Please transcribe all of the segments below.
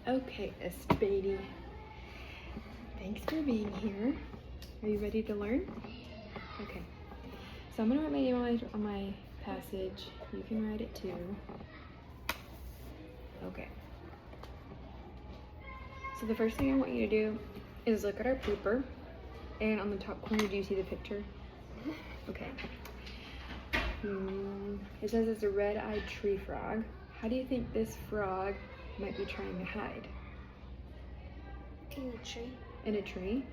Okay, Espadie. Thanks for being here. Are you ready to learn? Okay. So I'm gonna write my name on my passage. You can write it too. Okay. So the first thing I want you to do is look at our paper, and on the top corner, do you see the picture? Okay. It says it's a red-eyed tree frog. How do you think this frog might be trying to hide? In a tree. In a tree?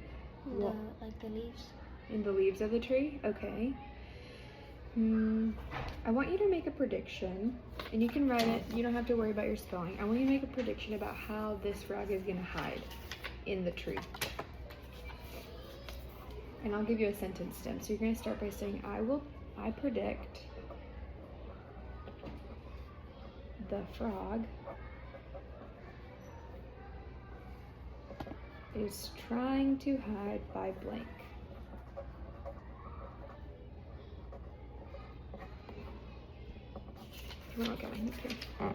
Like the leaves. In the leaves of the tree? Okay. I want you to make a prediction, and you can write it. You don't have to worry about your spelling. I want you to make a prediction about how this frog is going to hide in the tree. And I'll give you a sentence stem. So you're going to start by saying, I predict the frog is trying to hide by blank. You want to look at my hand too? Yeah.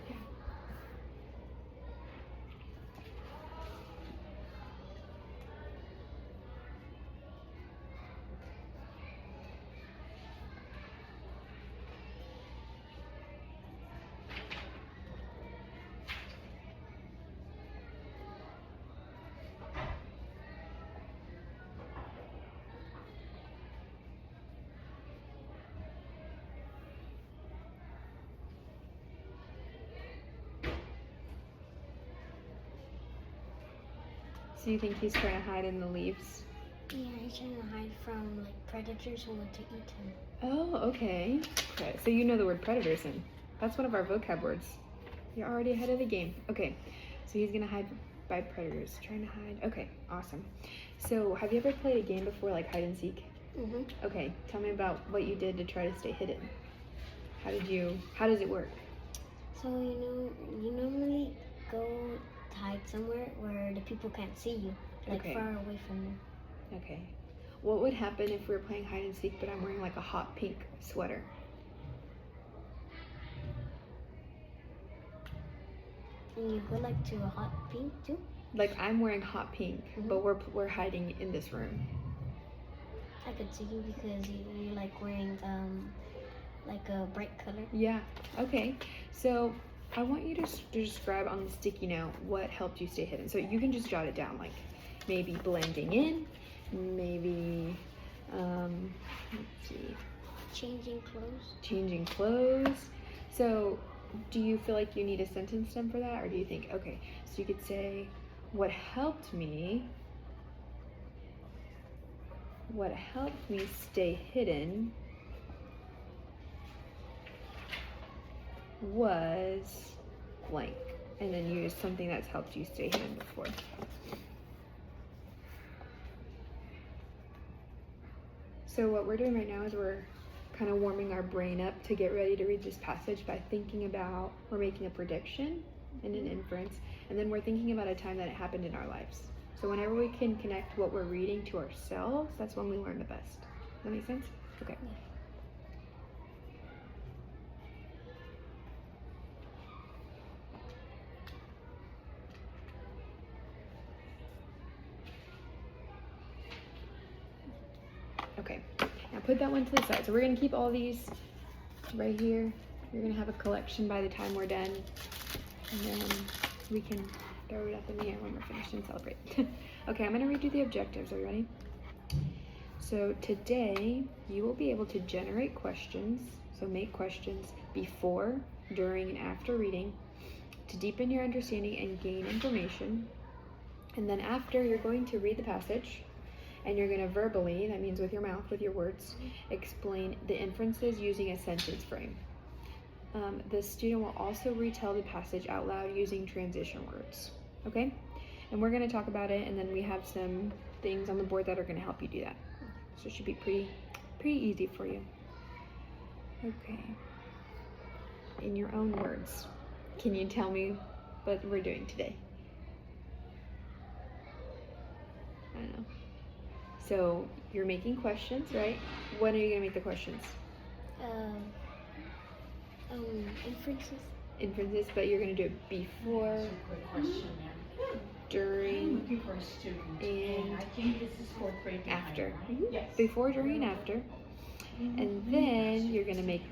So you think he's trying to hide in the leaves? Yeah, he's trying to hide from like predators who want to eat him. Oh, okay. So you know the word predators then. That's one of our vocab words. You're already ahead of the game. Okay, so he's gonna hide by predators, trying to hide. Okay, awesome. So have you ever played a game before, like hide and seek? Mm-hmm. Okay, tell me about what you did to try to stay hidden. How does it work? So, you normally go hide somewhere where the people can't see you, like Okay. far away from you. Okay. What would happen if we were playing hide and seek, but I'm wearing like a hot pink sweater? And you go like to a hot pink too? Like I'm wearing hot pink, but we're hiding in this room. I could see you because you're like wearing like a bright color. Yeah. Okay. So I want you to describe on the sticky note what helped you stay hidden. So you can just jot it down, like maybe blending in, maybe let's see, changing clothes. So do you feel like you need a sentence stem for that, or do you think, okay, so you could say, what helped me stay hidden was blank, and then use something that's helped you stay hidden before. So what we're doing right now is we're kind of warming our brain up to get ready to read this passage by thinking about, we're making a prediction and an inference, and then we're thinking about a time that it happened in our lives. So whenever we can connect what we're reading to ourselves, that's when we learn the best. Does that make sense? Okay. Yeah. Okay, now put that one to the side. So we're gonna keep all these right here. You're gonna have a collection by the time we're done, and then we can throw it up in the air when we're finished and celebrate. Okay, I'm gonna read you the objectives. Are you ready? So today you will be able to generate questions, so make questions before, during, and after reading to deepen your understanding and gain information. And then after, you're going to read the passage, and you're going to verbally, that means with your mouth, with your words, explain the inferences using a sentence frame. The student will also retell the passage out loud using transition words, okay? And we're going to talk about it, and then we have some things on the board that are going to help you do that. So it should be pretty easy for you. Okay. In your own words, can you tell me what we're doing today? I don't know. So you're making questions, right? When are you gonna make the questions? Inferences. Inferences, but you're gonna do it before. Quick question, ma'am. during, looking for a student, and I think this is fourth grade to after. higher, right? Yes. Before, during, and after. And then you're gonna make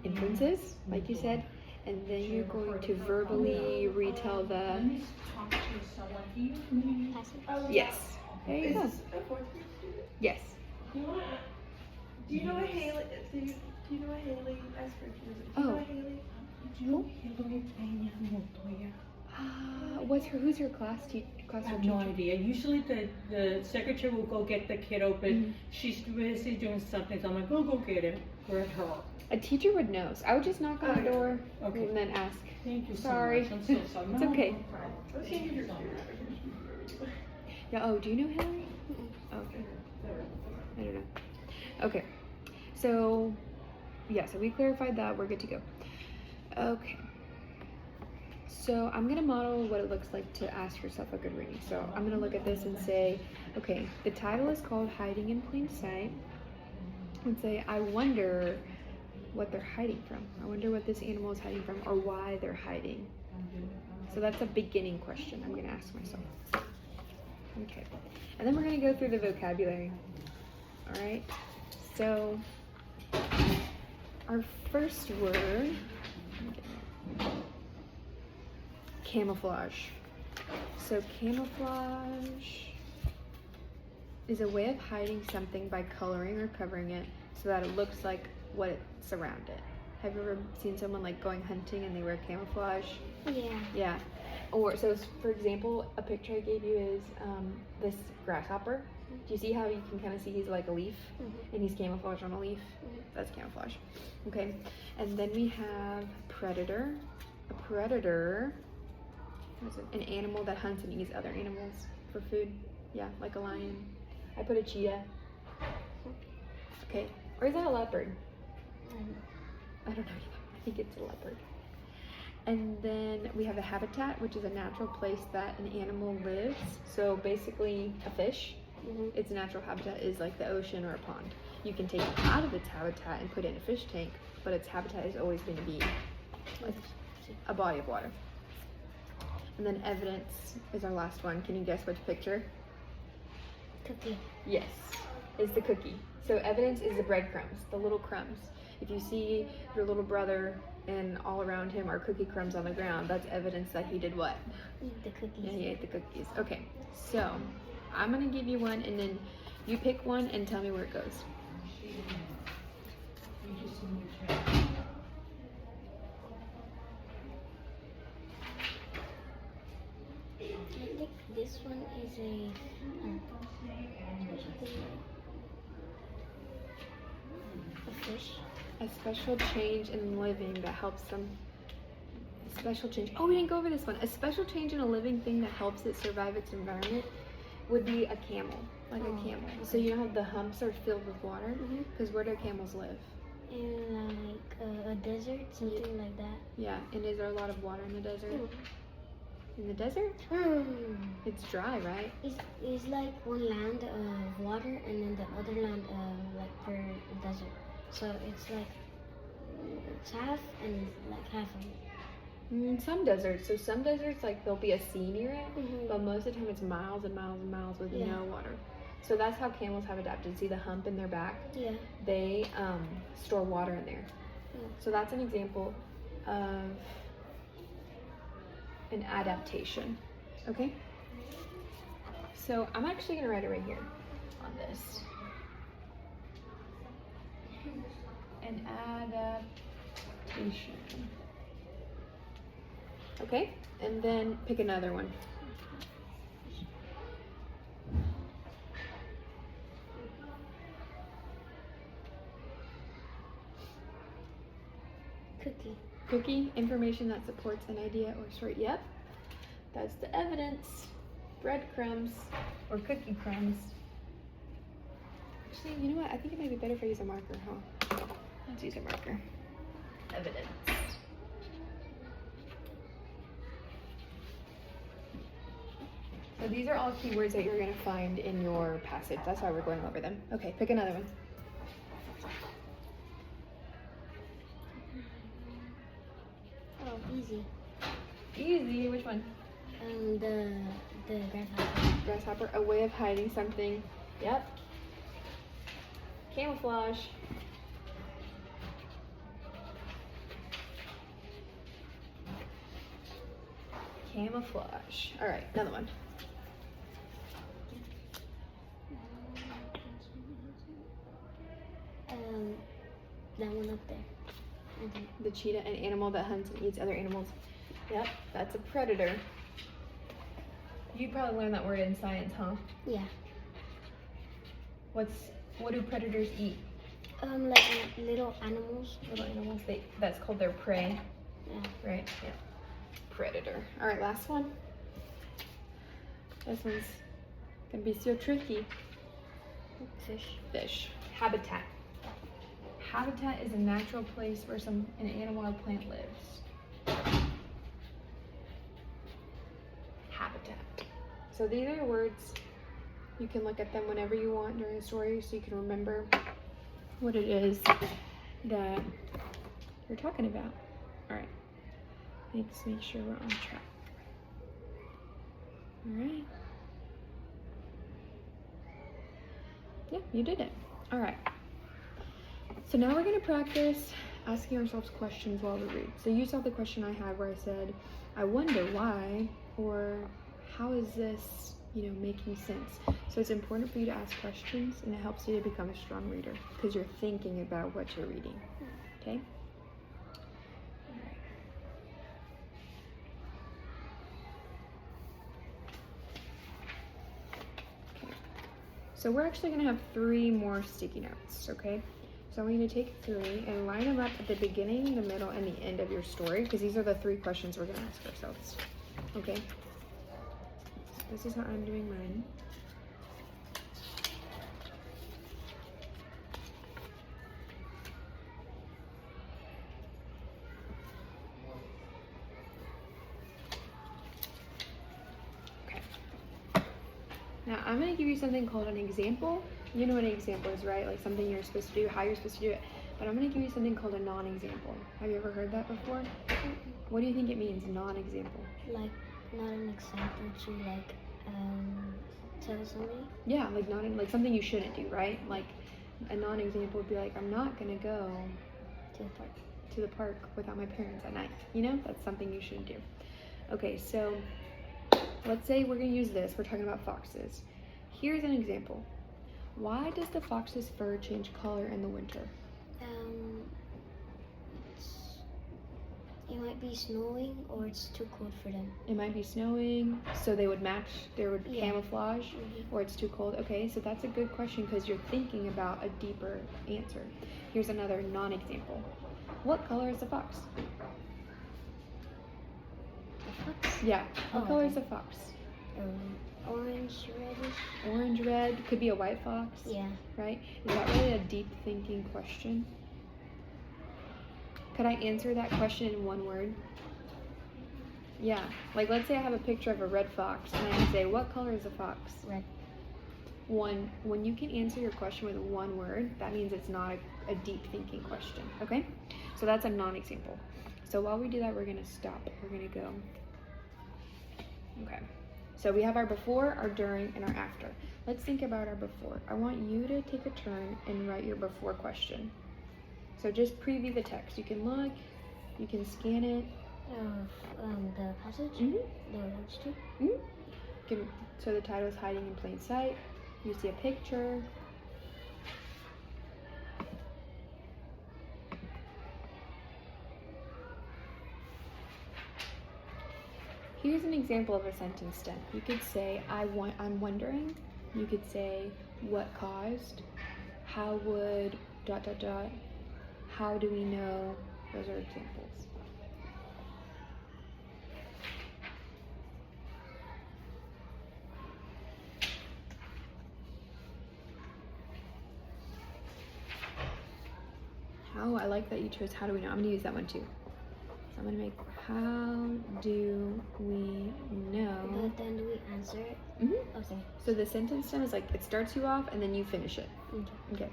inferences, like you said, and then you're going to verbally retell the. Let me talk to someone. Do you Passage. Yes. There you go. A fourth grade student? Yes. Do you know what Haley? Do you know what Haley? Ask her. Do you know Oh. what Haley? Who's her class I classroom have teacher? no idea. Usually the secretary will go get the kiddo, but Mhm. she's busy doing something, so I'm like, go get him. We're at her. A teacher would know. So I would just knock on the Okay. door Okay. and then ask. Thank you Sorry. so much. I'm so sorry. It's No, okay. no problem. Let's Thank see you if so you're much. Yeah. Oh, do you know Hillary? Okay. I don't know. Okay. So, yeah. So we clarified that. We're good to go. Okay. So I'm gonna model what it looks like to ask yourself a good reading. So I'm gonna look at this and say, okay, the title is called Hiding in Plain Sight. And say, I wonder what they're hiding from. I wonder what this animal is hiding from or why they're hiding. So that's a beginning question I'm gonna ask myself. Okay. And then we're gonna go through the vocabulary. All right. So our first word, camouflage. So camouflage is a way of hiding something by coloring or covering it so that it looks like what it's around it. Have you ever seen someone like going hunting and they wear camouflage? Yeah. Yeah. Or so for example, a picture I gave you is this grasshopper. Do you see how you can kind of see he's like a leaf and he's camouflaged on a leaf? That's camouflage. Okay. And then we have predator. A predator is an animal that hunts and eats other animals for food. Yeah, like a lion. I put a cheetah. Okay. Or is that a leopard? I don't know. I think it's a leopard. And then we have a habitat, which is a natural place that an animal lives. So basically a fish, its natural habitat is like the ocean or a pond. You can take it out of its habitat and put it in a fish tank, but its habitat is always going to be like a body of water. And then evidence is our last one. Can you guess which picture? Cookie. Yes, is the cookie. So evidence is the breadcrumbs, the little crumbs. If you see your little brother and all around him are cookie crumbs on the ground, that's evidence that he did what? Eat the cookies. Yeah, he ate the cookies. Okay, so I'm gonna give you one and then you pick one and tell me where it goes. I think this one is a fish. A special change in living that helps them. A special change. Oh, we didn't go over this one. A special change in a living thing that helps it survive its environment would be a camel, like a camel. So you know how the humps are filled with water? Because where do camels live? In like a desert, something like that. Yeah, and is there a lot of water in the desert? In the desert? It's dry, right? It's like one land of water and then the other land like per desert. So it's like it's half and like half of it. Some deserts. So some deserts, like there'll be a sea near it, but most of the time it's miles and miles and miles with no water. So that's how camels have adapted. See the hump in their back? Yeah. They store water in there. So that's an example of an adaptation. Okay? So I'm actually gonna write it right here on this. An adaptation. Okay? And then pick another one. Cookie. Cookie, information that supports an idea or story. Yep, that's the evidence. Breadcrumbs or cookie crumbs. Actually, you know what? I think it might be better if I use a marker, huh? Let's use a marker. Evidence. So these are all keywords that you're going to find in your passage. That's why we're going over them. Okay, pick another one. Oh, easy. Easy. Which one? The grasshopper. Grasshopper, a way of hiding something. Yep. Camouflage. Camouflage. All right, another one. That one up there. Okay. The cheetah, an animal that hunts and eats other animals. Yep, that's a predator. You probably learned that word in science, huh? Yeah. What do predators eat? Like little animals. Little animals. That's called their prey. Yeah. Right? Yeah. Predator. All right, last one. This one's gonna be so tricky. Fish. Fish. Habitat. Habitat is a natural place where an animal or plant lives. Habitat. So these are words. You can look at them whenever you want during a story so you can remember what it is that you're talking about. All right. Let's make sure we're on track. All right. Yeah, you did it. All right. So now we're going to practice asking ourselves questions while we read. So you saw the question I had where I said, I wonder why, or how is this, making sense? So it's important for you to ask questions, and it helps you to become a strong reader because you're thinking about what you're reading. Okay? All right. Okay. So we're actually going to have 3 more sticky notes, okay? So I'm going to take 3 and line them up at the beginning, the middle, and the end of your story, because these are the 3 questions we're going to ask ourselves. Okay? So this is how I'm doing mine. Okay. Now I'm going to give you something called an example. You know what an example is, right? Like something you're supposed to do, how you're supposed to do it. But I'm going to give you something called a non-example. Have you ever heard that before? What do you think it means, non-example? Like, not an example to, like, tell somebody? Yeah, like something you shouldn't do, right? Like a non-example would be like, I'm not going to go to the park without my parents at night. That's something you shouldn't do. Okay, so let's say we're going to use this. We're talking about foxes. Here's an example. Why does the fox's fur change color in the winter? It might be snowing, or it's too cold for them. It might be snowing, so they would match, Yeah. camouflage, Mm-hmm. or it's too cold. Okay, so that's a good question because you're thinking about a deeper answer. Here's another non-example. What color is a fox? The fox? Yeah, what Oh, color okay. is a fox? Orange, reddish. Orange, red, could be a white fox. Yeah. Right? Is that really a deep thinking question? Could I answer that question in one word? Yeah. Like, let's say I have a picture of a red fox, and I can say, what color is a fox? Red. When you can answer your question with one word, that means it's not a deep thinking question. Okay? So that's a non-example. So while we do that, we're going to stop. We're going to go. Okay. So we have our before, our during, and our after. Let's think about our before. I want you to take a turn and write your before question. So just preview the text. You can look, you can scan it. The passage? Mm-hmm. The words too? Mm-hmm. So the title is Hiding in Plain Sight. You see a picture. Here's an example of a sentence stem. You could say, I'm wondering. You could say, what caused? How would ... How do we know? Those are examples. How, I like that you chose how do we know. I'm going to use that one too. So I'm going to make how do we know? But then do we answer it? Mm-hmm. Okay. So the sentence stem is like, it starts you off and then you finish it. Okay.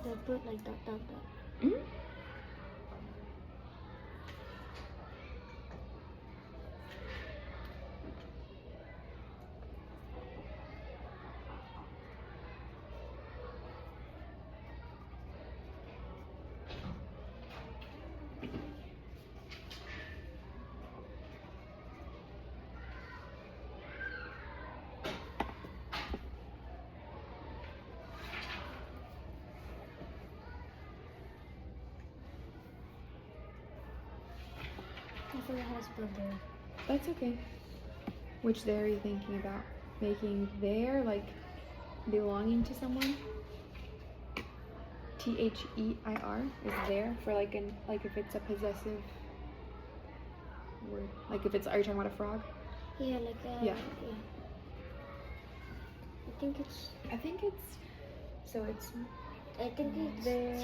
They'll put like dot dot dot. Mhm. I forgot how to spell there. That's okay. Which there are you thinking about? Making there like belonging to someone? Their is there for like if it's a possessive word. Like if it's, are you talking about a frog? Yeah, like Yeah. I think it's I think it's there.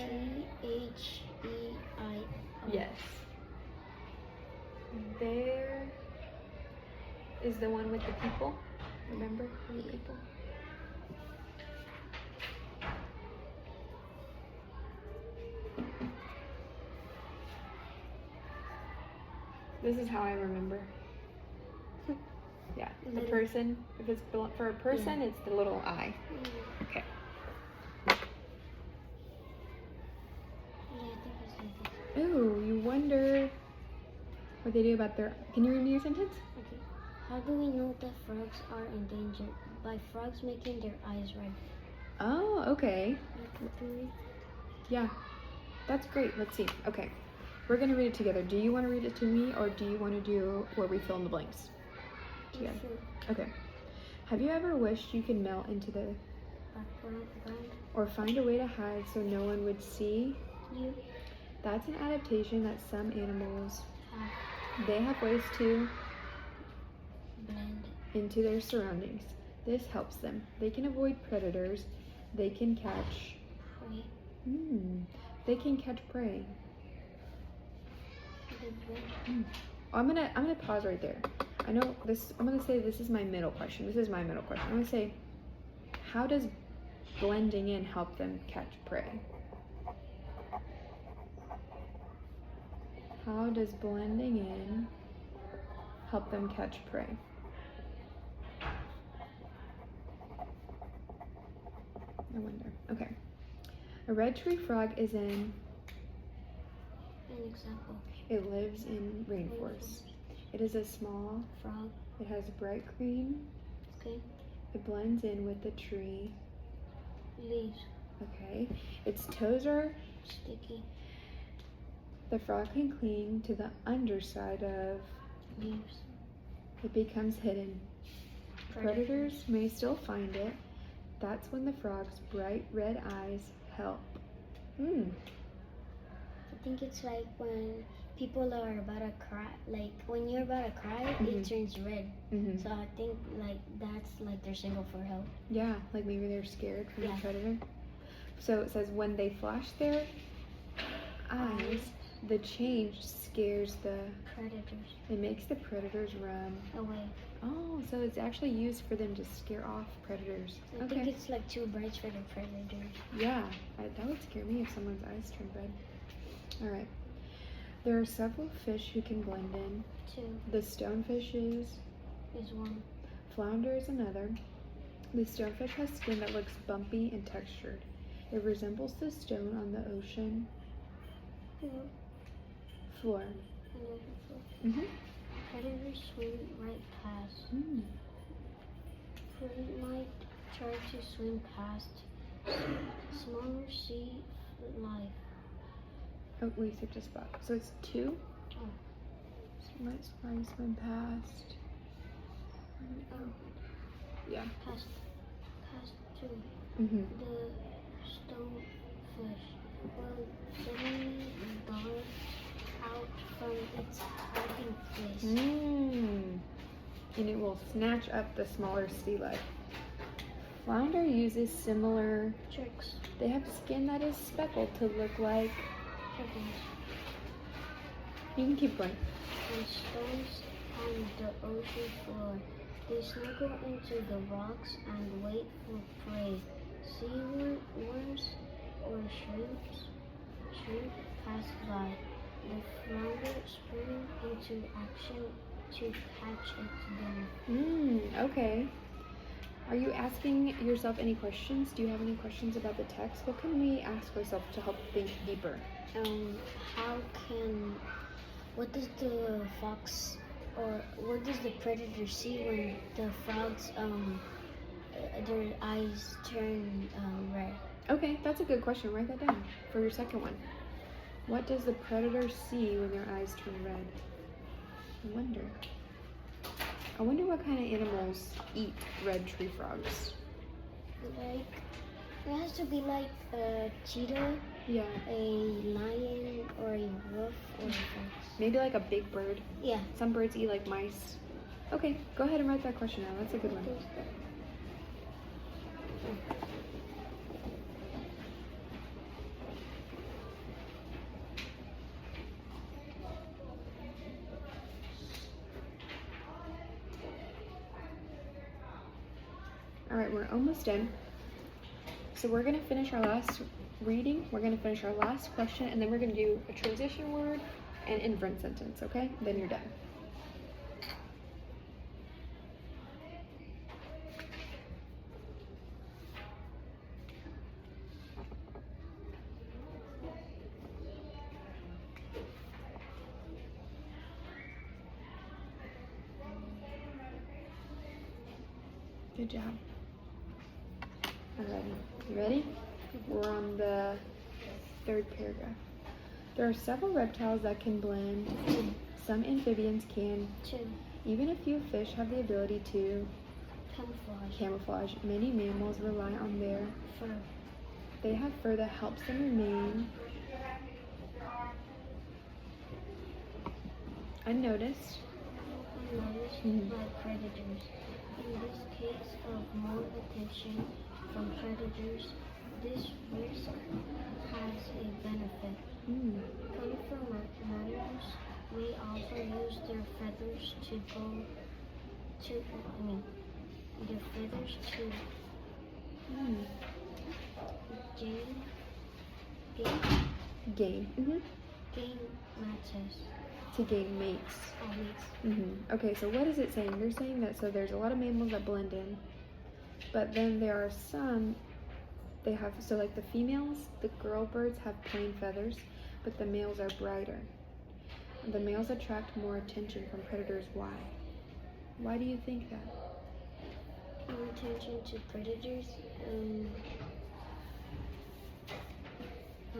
yes. There is the one with the people. Remember the people? This is how I remember. Yeah, the Little- person. If it's for a person, it's the little I. Okay. Yeah, I think it's like this. Ooh, you wonder what they do about their. Can you read me your sentence? Okay. How do we know that frogs are endangered? By frogs making their eyes red. Oh, okay. Okay. Yeah, that's great. Let's see. Okay, we're gonna read it together. Do you want to read it to me, or do you want to do where we fill in the blanks together? Okay. Have you ever wished you could melt into the Background. or find a way to hide so no one would see? You That's an adaptation that some animals have they have ways to blend. into their surroundings. This helps them. They can avoid predators. They can catch. Prey. They can catch prey. They blend. I'm gonna pause right there. I know this. I'm gonna say this is my middle question. This is my middle question. I'm gonna say, how does blending in help them catch prey? How does blending in help them catch prey? I wonder. Okay. A red tree frog is in. An example. It lives in rainforests. It is a small. Frog. It has bright green. Okay. It blends in with the tree. Leaves. Okay. Its toes are. Sticky. The frog can cling to the underside of. Leaves. It becomes hidden. Predators may still find it. That's when the frog's bright red eyes help. I think it's like when people are about to cry, like when you're about to cry, Mhm. it turns red. Mm-hmm. So I think like that's like their signal for help. Yeah, like maybe they're scared from Yeah. the predator. So it says when they flash their eyes, the change scares the. Predators It makes the predators run. away. Oh, so it's actually used for them to scare off predators. I think Okay. it's like too bright for the predators. Yeah, that would scare me if someone's eyes turned red. All right. There are several fish who can blend in. Two The stonefish is one. flounder is another. The stonefish has skin that looks bumpy and textured. It resembles the stone on the ocean floor. Mm-hmm. Predators swim right past. Prey might try to swim past. Smaller sea life. Oh, we skipped a spot. So it's two. Oh. So let's swim past. Oh, Yeah. past two. Mm-hmm. The stonefish will suddenly dart out from its hiding place. And it will snatch up the smaller sea life. Flounder uses similar. Tricks. They have skin that is speckled to look like. Predators. You can keep going. And stones on the ocean floor. They snuggle into the rocks and wait for prey. Sea worms or shrimp pass by. The flounder springs into action to catch its dinner. Okay. Are you asking yourself any questions? Do you have any questions about the text? What can we ask ourselves to help think deeper? What does the fox or what does the predator see when the frogs their eyes turn red? Okay, that's a good question. Write that down for your second one. What does the predator see when their eyes turn red? I wonder what kind of animals eat red tree frogs. Like, it has to be like a cheetah, Yeah. a lion, or a wolf, or a fox. Maybe like a big bird. Yeah. Some birds eat like mice. Okay, go ahead and write that question down. That's a good one. All right, we're almost done. So we're gonna finish our last reading. We're gonna finish our last question, and then we're gonna do a transition word and inference sentence, okay? Then you're done. Good job. Alrighty, you ready? We're on the third paragraph. There are several reptiles that can blend. Some amphibians can. 2. Even a few fish have the ability to Camouflage. Many mammals rely on their Fur. They have fur that helps them remain unnoticed. By predators. In this case of more attention from predators, this risk has a benefit. Conifer mammals may also use their feathers to Gain. gain mates. To gain mates. Okay, so what is it saying? They're saying that so there's a lot of mammals that blend in, but then there are some so like the females, the girl birds have plain feathers, but the males are brighter. The males attract more attention from predators. Why? Why do you think that? More attention to predators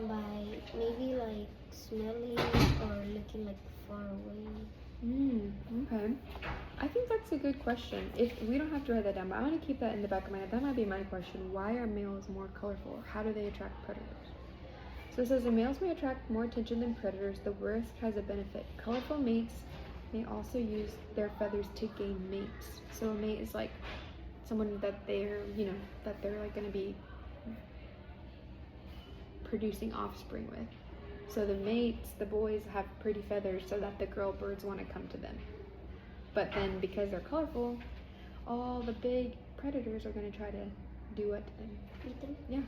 by maybe like smelling or looking like far away. Okay. I think that's a good question. If we don't have to write that down, but I want to keep that in the back of my head. That might be my question. Why are males more colorful? How do they attract predators? So it says the males may attract more attention than predators. The risk has a benefit. Colorful mates may also use their feathers to gain mates. So a mate is like someone that they're like going to be producing offspring with. So the mates, the boys, have pretty feathers so that the girl birds want to come to them. But then because they're colorful, all the big predators are going to try to do what to them. Eat them? Yeah.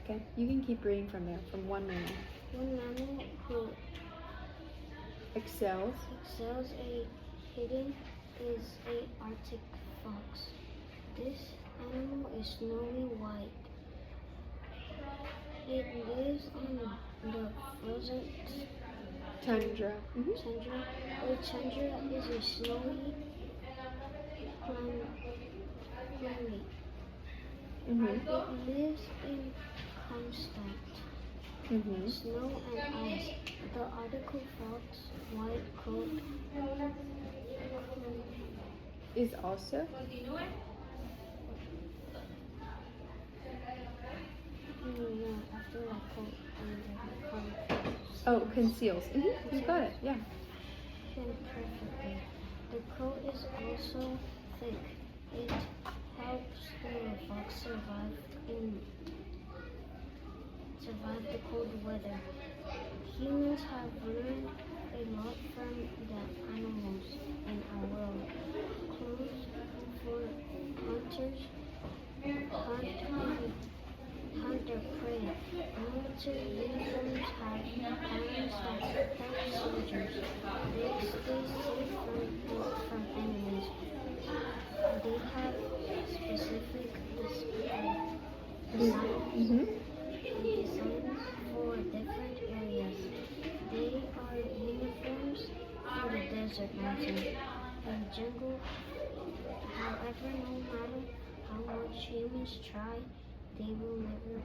Okay, you can keep reading from there, from one mammal. One mammal who Excels. a hidden is a Arctic fox. This animal is snowy white. It lives on the frozen Tundra. tundra. The tundra is a snowy climate. It lives in constant snow and ice. The Arctic fox white coat Is also. after the coat and Oh, conceals. You got it. Yeah. perfectly. The coat is also thick. It helps the fox survive the cold weather. Humans have learned a lot from the animals in our world. Clothes for hunters hunt their prey. desert, mountain, and jungle. However, no matter how much humans try, they will never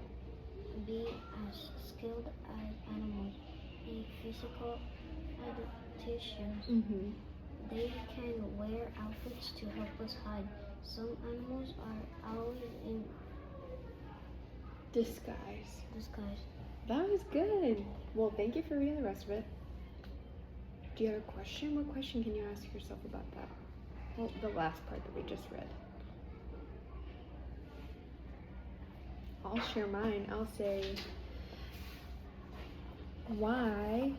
be as skilled as animals in physical adaptations. Mm-hmm. They can wear outfits to help us hide. Some animals are always in Disguise. disguise. That was good. Well, thank you for reading the rest of it. Do you have a question? What question can you ask yourself about that? Well, the last part that we just read. I'll share mine. I'll say, why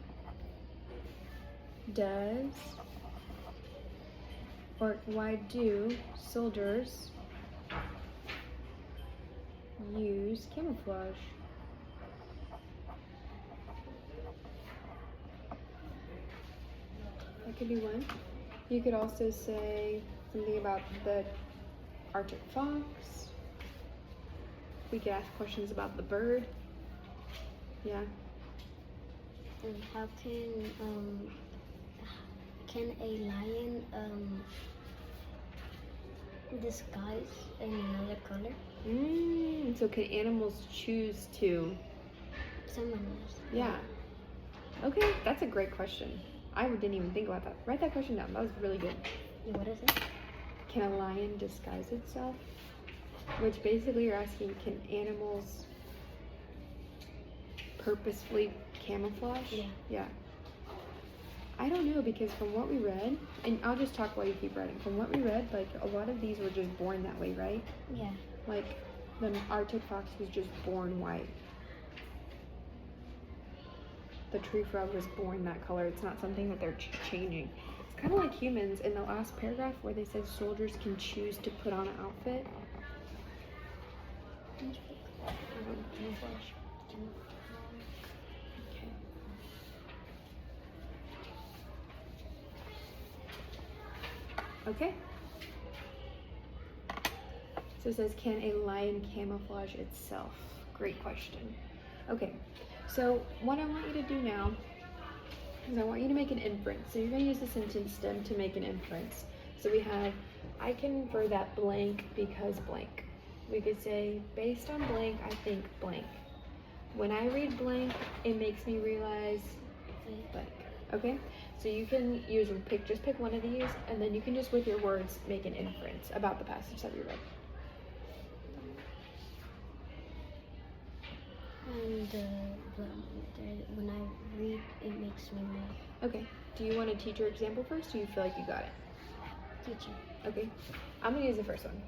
do soldiers use camouflage? That could be one. You could also say something about the Arctic fox. We could ask questions about the bird. Yeah. And how can a lion disguise in another color? So can animals choose to? Some animals. Yeah. Okay, that's a great question. I didn't even think about that. Write that question down. That was really good. Yeah, what is it? Can a lion disguise itself? Which basically you're asking, can animals purposefully camouflage? Yeah. Yeah. I don't know, because from what we read, and I'll just talk while you keep writing. From what we read, like, a lot of these were just born that way, right? Yeah. Like, the Arctic fox was just born white. The tree frog was born that color. It's not something that they're changing. It's kind of like humans in the last paragraph where they said soldiers can choose to put on an outfit. Camouflage. Okay. Okay. So it says, can a lion camouflage itself? Great question. Okay, so what I want you to do now is I want you to make an inference. So you're going to use the sentence stem to make an inference. So we have, I can infer that blank because blank. We could say, based on blank, I think blank. When I read blank, it makes me realize blank. Okay? So you can just pick one of these, and then you can just with your words make an inference about the passage that we read. And when I read, it makes me mad. Okay. Do you want a teacher example first, or do you feel like you got it? Teacher. Okay. I'm gonna use the first one.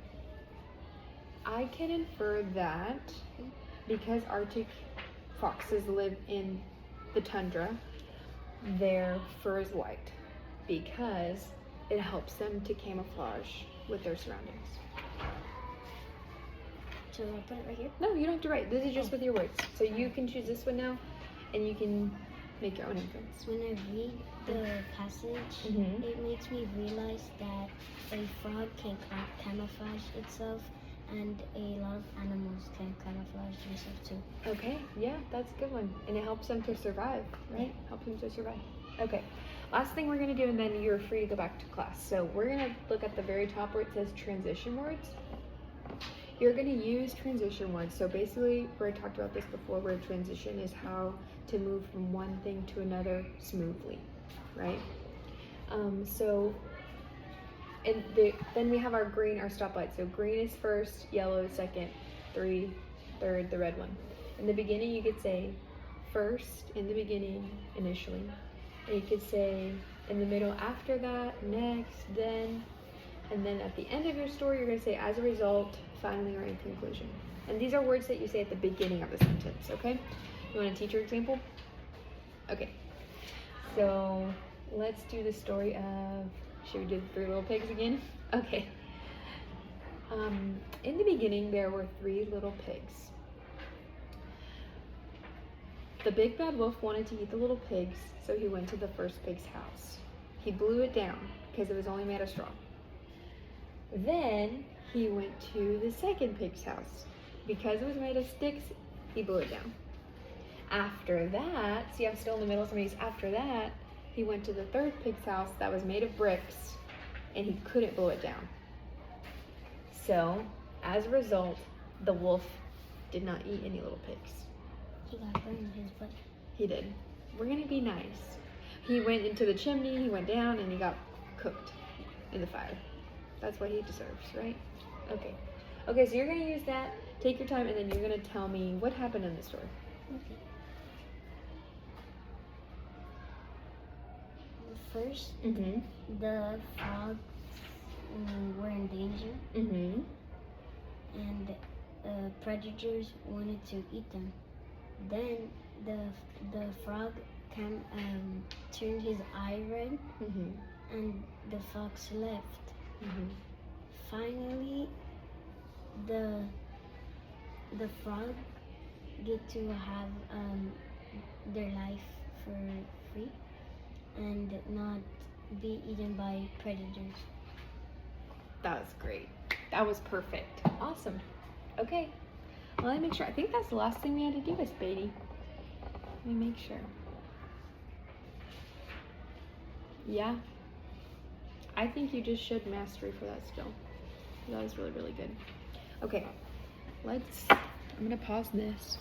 I can infer that because Arctic foxes live in the tundra, their fur is white because it helps them to camouflage with their surroundings. So I put it right here? No, you don't have to write. This is just with your words. So you can choose this one now, and you can make your own inference. When I read the passage, Mhm. it makes me realize that a frog can camouflage itself, and a lot of animals can camouflage themselves too. Okay, yeah, that's a good one. And it helps them to survive, right? Helps them to survive. Okay, last thing we're gonna do, and then you're free to go back to class. So we're gonna look at the very top where it says transition words. You're gonna use transition words. So basically, we talked about this before, where transition is how to move from one thing to another smoothly, right? Then we have our green, our stoplight. So green is first, yellow is second, third, the red one. In the beginning, you could say first, in the beginning, initially. And you could say in the middle, after that, next, then. And then at the end of your story, you're gonna say as a result, finally, or in conclusion. And these are words that you say at the beginning of the sentence, okay? You want a teacher example? Okay. So let's do the story of, should we do the Three Little Pigs again? Okay. In the beginning, there were 3 little pigs. The big bad wolf wanted to eat the little pigs, so he went to the first pig's house. He blew it down because it was only made of straw. Then he went to the second pig's house. Because it was made of sticks, he blew it down. After that, see, I'm still in the middle, after that, He went to the third pig's house that was made of bricks, and he couldn't blow it down. So, as a result, the wolf did not eat any little pigs. He got burned in his butt. He did. We're gonna be nice. He went into the chimney, he went down, and he got cooked in the fire. That's what he deserves, right? Okay. Okay, so you're gonna use that, take your time, and then you're gonna tell me what happened in the story. Okay. First, Mm-hmm. the frogs were in danger, Mm-hmm. and predators wanted to eat them. Then the frog turned his eye red, Mm-hmm. and the fox left. Mm-hmm. Finally, the frog get to have their life for free and not be eaten by predators. That was great. That was perfect. Awesome. Okay. Well, let me make sure. I think that's the last thing we had to do, Miss Beatty. Let me make sure. Yeah. I think you just showed mastery for that skill. That was really, really good. Okay. I'm gonna pause this.